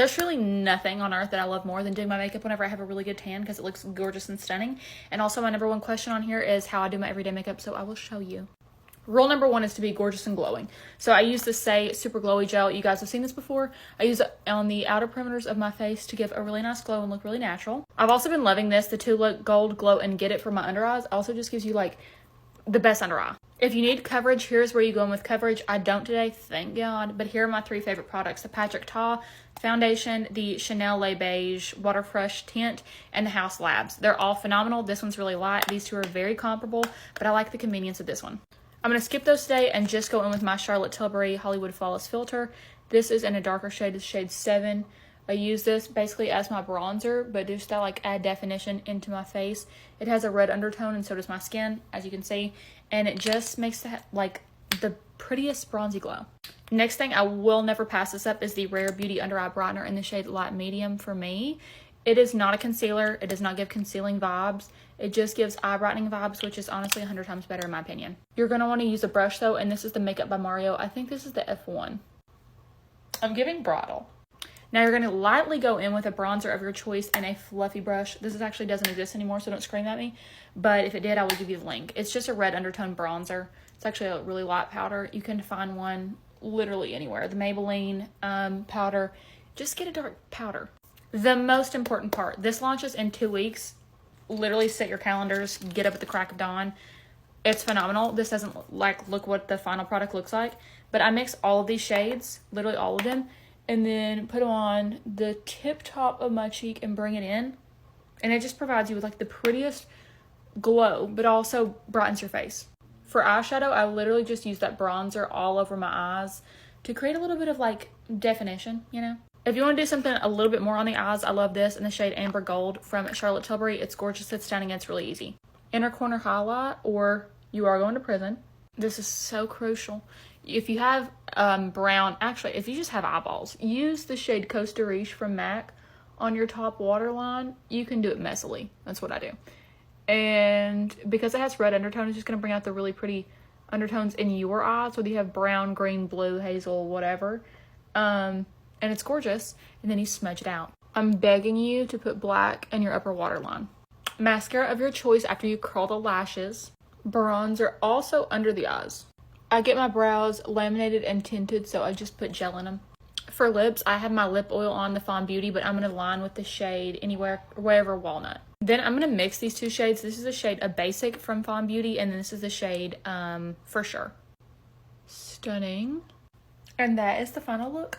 There's really nothing on earth that I love more than doing my makeup whenever I have a really good tan, because it looks gorgeous and stunning. And also my number one question on here is how I do my everyday makeup, so I will show you. Rule number one is to be gorgeous and glowing. So I use the Say Super Glowy Gel. You guys have seen this before. I use it on the outer perimeters of my face to give a really nice glow and look really natural. I've also been loving this, the Too Look Gold Glow and Get It for my under eyes. Also just gives you like the best under eye. If you need coverage, here's where you go in with coverage. I don't today, thank God. But here are my 3 favorite products. The Patrick Ta foundation, the Chanel Le Beige Water Fresh tint, and the House Labs. They're all phenomenal. This one's really light. These two are very comparable, but I like the convenience of this one. I'm going to skip those today and just go in with my Charlotte Tilbury Hollywood Flawless Filter. This is in a darker shade, it's shade 7. I use this basically as my bronzer, but just to like add definition into my face. It has a red undertone and so does my skin, as you can see. And it just makes that like the prettiest bronzy glow. Next thing, I will never pass this up, is the Rare Beauty Under Eye Brightener in the shade Light Medium for me. It is not a concealer. It does not give concealing vibes. It just gives eye brightening vibes, which is honestly 100 times better in my opinion. You're going to want to use a brush though, and this is the Makeup by Mario. I think this is the F1. I'm giving bridal. Now you're going to lightly go in with a bronzer of your choice and a fluffy brush. This actually doesn't exist anymore, so don't scream at me. But if it did, I will give you the link. It's just a red undertone bronzer. It's actually a really light powder. You can find one literally anywhere. The Maybelline powder. Just get a dark powder. The most important part. This launches in 2 weeks. Literally set your calendars. Get up at the crack of dawn. It's phenomenal. This doesn't like look what the final product looks like. But I mix all of these shades. Literally all of them. And then put on the tip top of my cheek and bring it in. And it just provides you with like the prettiest glow, but also brightens your face. For eyeshadow, I literally just use that bronzer all over my eyes to create a little bit of like definition, you know. If you want to do something a little bit more on the eyes, I love this in the shade Amber Gold from Charlotte Tilbury. It's gorgeous, it's stunning, it's really easy. Inner corner highlight, or you are going to prison. This is so crucial. If you have brown, actually, if you just have eyeballs, use the shade Costa Riche from MAC on your top waterline. You can do it messily. That's what I do. And because it has red undertone, it's just going to bring out the really pretty undertones in your eyes, whether you have brown, green, blue, hazel, whatever. And it's gorgeous. And then you smudge it out. I'm begging you to put black in your upper waterline. Mascara of your choice after you curl the lashes. Bronzer also under the eyes. I get my brows laminated and tinted, so I just put gel in them. For lips, I have my lip oil on, the Fawn Beauty, but I'm going to line with the shade wherever Walnut. Then I'm going to mix these 2 shades. This is the shade A Basic from Fawn Beauty, and then this is the shade For Sure. Stunning. And that is the final look.